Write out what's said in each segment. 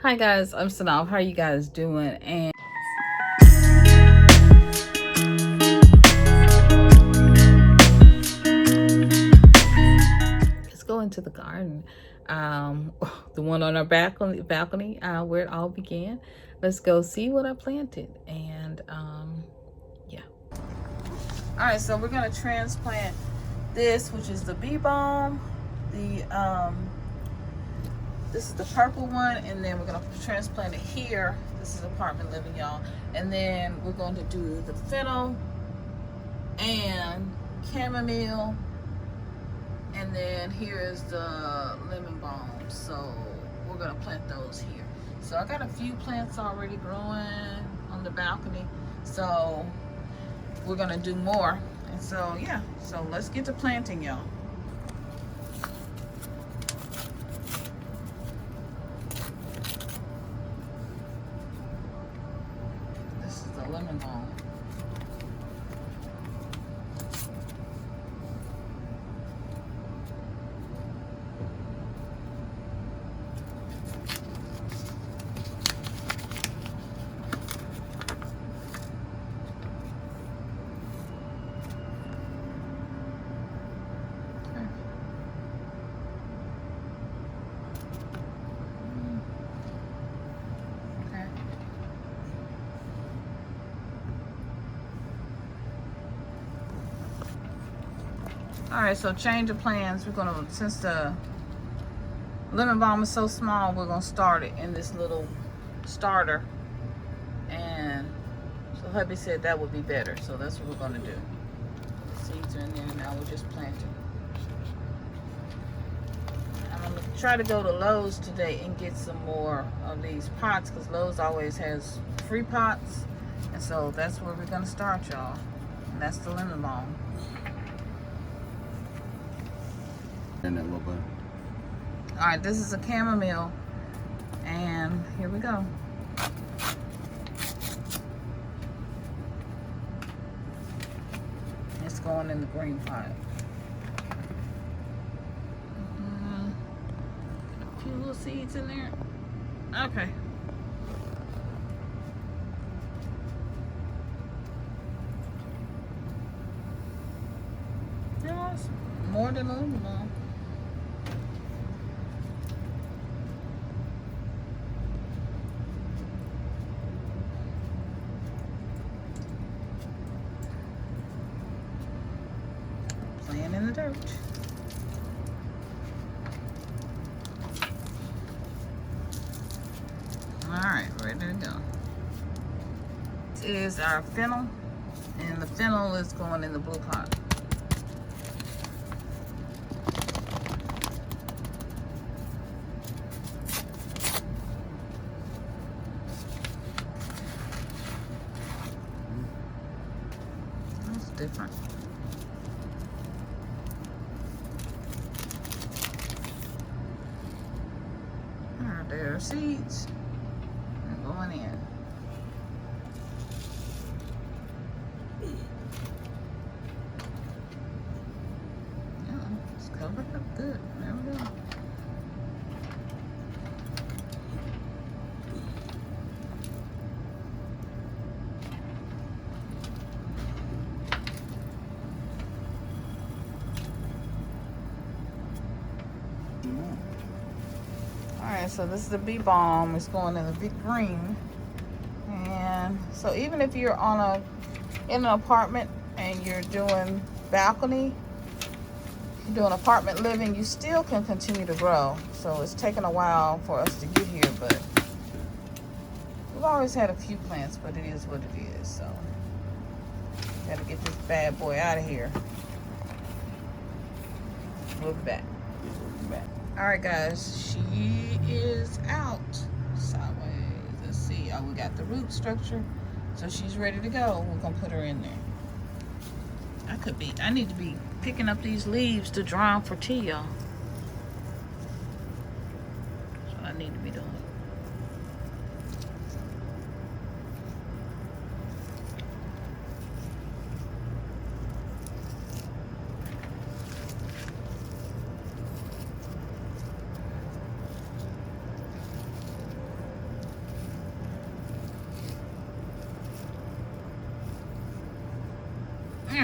Hi guys, I'm Synolve. How are you guys doing? And let's go into the garden. The one on our balcony, where it all began. Let's go see what I planted. And yeah. All right, so we're gonna transplant this, which is the bee balm. This is the purple one, and then we're gonna transplant it here. This is apartment living, y'all. And then we're going to do the fennel and chamomile, and then here is the lemon balm. So we're gonna plant those here. So I got a few plants already growing on the balcony, so we're gonna do more. And so yeah, so let's get to planting, y'all. Lemon balm. All right, so change of plans. We're gonna, since the lemon balm is so small, we're gonna start it in this little starter. And so hubby said that would be better, so that's what we're gonna do. The seeds are in there now, we're just planting. I'm gonna try to go to Lowe's today and get some more of these pots, because Lowe's always has free pots. And so that's where we're gonna start, y'all. And that's the lemon balm. In that little bit. All right, this is a chamomile, and here we go. It's going in the green pot. A few little seeds in there. Okay. Yeah, it's more than a lemon balm. In the dirt. All right, ready to go. This is our fennel, and the fennel is going in the blue pot. That's different. There are seeds. They're going in. Yeah, it's covered up good. There we go. Alright, so this is the bee balm. It's going in the big green. And so even if you're in an apartment and you're doing balcony, you're doing apartment living, you still can continue to grow. So it's taken a while for us to get here, but we've always had a few plants, but it is what it is. So gotta get this bad boy out of here. We'll be back. All right, guys, she is out sideways. Let's see. Oh, we got the root structure, so she's ready to go. We're gonna put her in there. I need to be picking up these leaves to dry them for tea, y'all. That's what I need to be doing.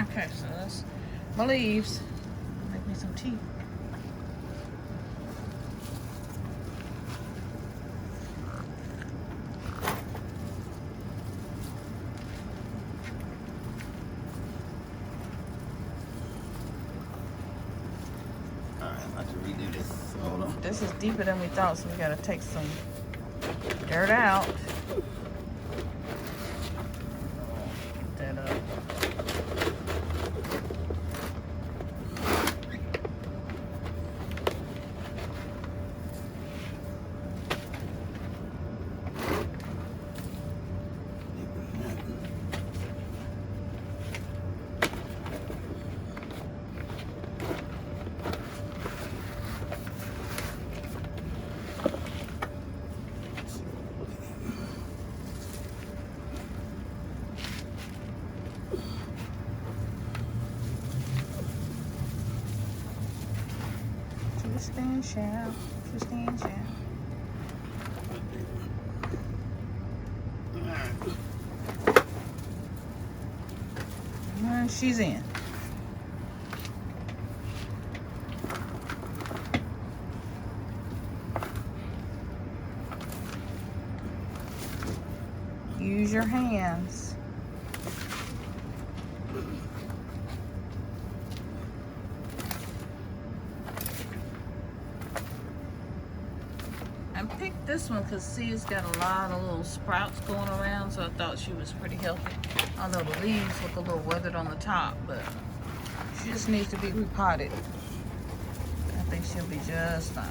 Okay, so that's my leaves. Make me some tea. Alright, I'm about to redo this. Hold on. This is deeper than we thought, so we gotta take some dirt out. Put that up. Twist and shout, twist and shout. And she's in. Use your hands. I picked this one because see, it's got a lot of little sprouts going around, so I thought she was pretty healthy. Although the leaves look a little weathered on the top, but she just needs to be repotted. I think she'll be just fine.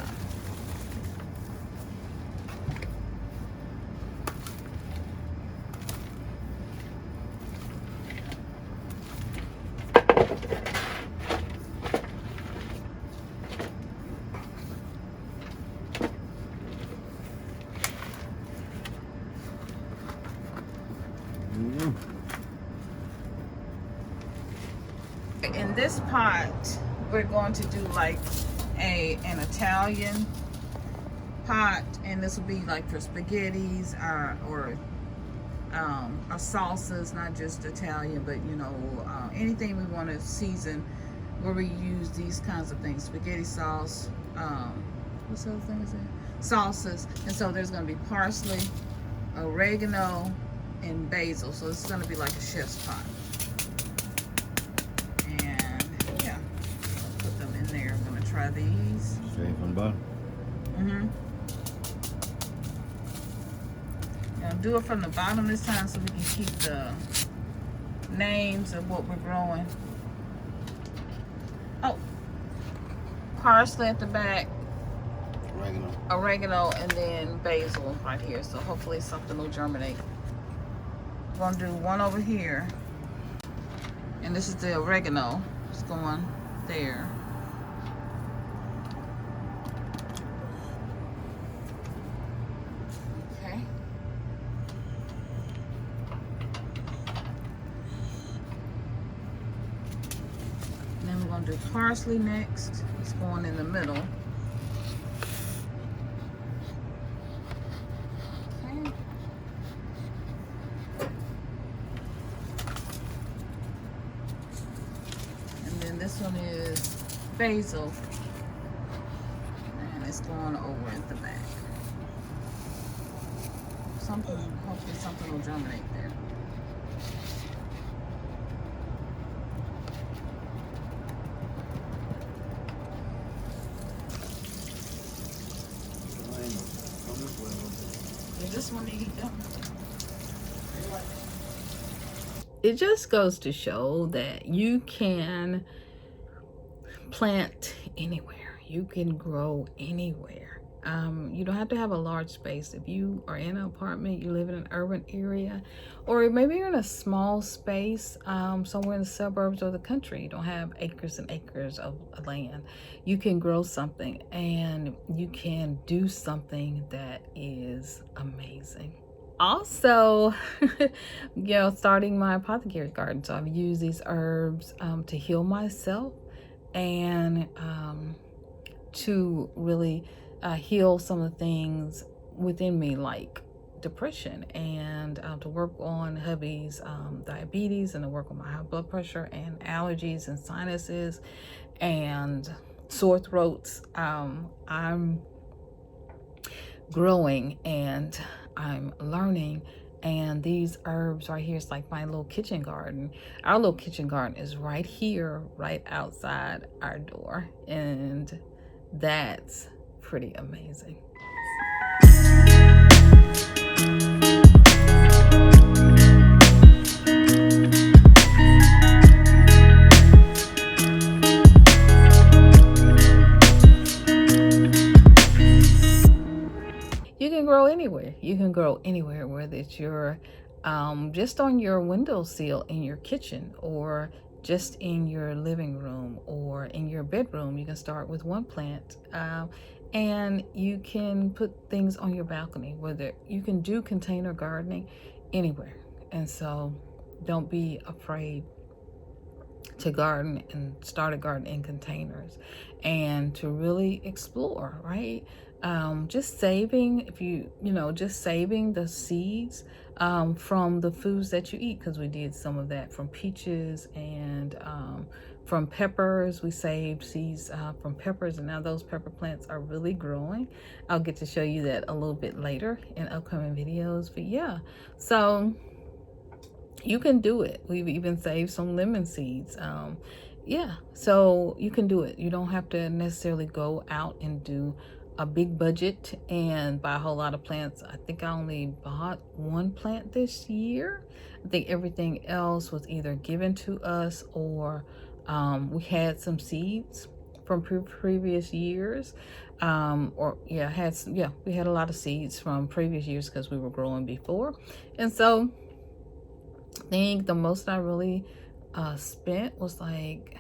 In this pot, we're going to do like an Italian pot, and this will be like for spaghettis or salsas, not just Italian, but you know, anything we want to season where we use these kinds of things. Spaghetti sauce, what's the other thing is it? Salsas. And so there's going to be parsley, oregano, and basil. So it's going to be like a chef's pot. There, I'm gonna try these. Straight from the bottom. Now do it from the bottom this time so we can keep the names of what we're growing. Oh, parsley at the back, oregano, and then basil right here. So hopefully something will germinate. We're gonna do one over here, and this is the oregano. It's going there. Do parsley next. It's going in the middle. Okay. And then this one is basil. And it's going over at the back. Hopefully something will germinate there. This one need to go. It just goes to show that you can plant anywhere. You can grow anywhere. You don't have to have a large space. If you are in an apartment, you live in an urban area, or maybe you're in a small space somewhere in the suburbs or the country, you don't have acres and acres of land, you can grow something and you can do something that is amazing. Also, starting my apothecary garden. So I've used these herbs to heal myself and to really heal some of the things within me, like depression, and to work on hubby's diabetes, and to work on my high blood pressure and allergies and sinuses and sore throats. I'm growing and I'm learning, and these herbs right here is like my little kitchen garden. Our little kitchen garden is right here, right outside our door, and that's pretty amazing. You can grow anywhere. You can grow anywhere, whether it's your just on your windowsill in your kitchen, or just in your living room, or in your bedroom. You can start with one plant, and you can put things on your balcony. Whether you can do container gardening anywhere, and so don't be afraid to garden and start a garden in containers, and to really explore, right? Just saving, if you know, just saving the seeds from the foods that you eat, because we did some of that from peaches and from peppers. We saved seeds from peppers, and now those pepper plants are really growing. I'll get to show you that a little bit later in upcoming videos. But yeah, so you can do it. We've even saved some lemon seeds. Yeah, so you can do it. You don't have to necessarily go out and do a big budget and buy a whole lot of plants. I think I only bought one plant this year. I think everything else was either given to us, or we had some seeds from previous years. We had a lot of seeds from previous years because we were growing before. And so I think the most I really spent was like,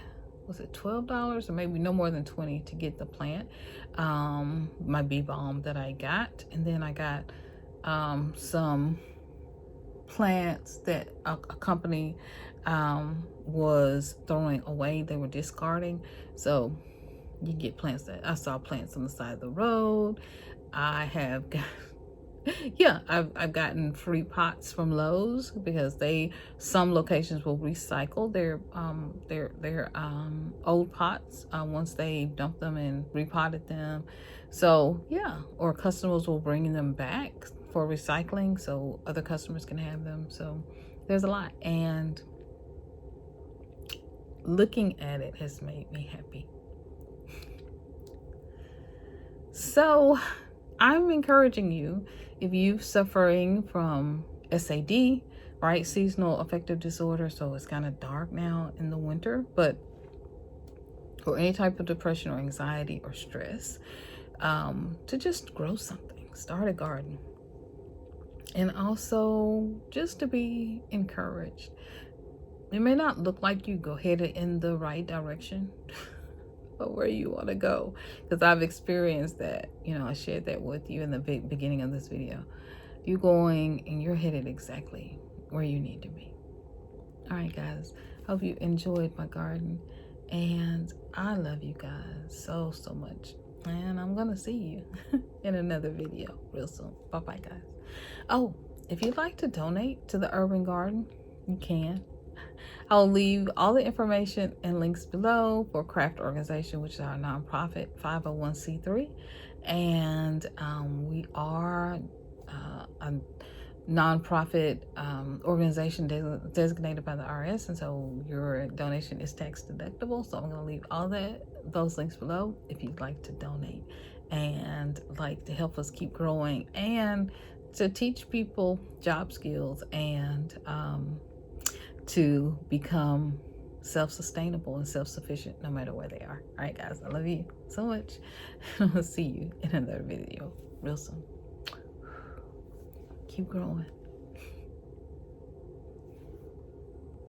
was it $12 or maybe no more than 20 to get the plant, my bee balm that I got. And then I got some plants that a company was throwing away. They were discarding. So you get plants that I saw plants on the side of the road. I have got yeah, I've gotten free pots from Lowe's, because some locations will recycle their old pots once they dump them and repotted them. So yeah, or customers will bring them back for recycling so other customers can have them. So there's a lot, and looking at it has made me happy. So I'm encouraging you, if you're suffering from SAD, right, seasonal affective disorder, so it's kind of dark now in the winter, but or any type of depression or anxiety or stress, to just grow something, start a garden, and also just to be encouraged. It may not look like you go headed in the right direction, but where you want to go, because I've experienced that. I shared that with you in the beginning of this video. You're going and you're headed exactly where you need to be. All right, guys, hope you enjoyed my garden, and I love you guys so much, and I'm gonna see you in another video real soon. Bye bye, guys. Oh, if you'd like to donate to the urban garden, you can. I'll leave all the information and links below for Craft Organization, which is our nonprofit 501c3, and we are a nonprofit organization designated by the IRS, and so your donation is tax deductible. So I'm going to leave all those links below if you'd like to donate and like to help us keep growing, and to teach people job skills, and to become self-sustainable and self-sufficient no matter where they are. All right, guys, I love you so much. I'll see you in another video real soon. Keep growing.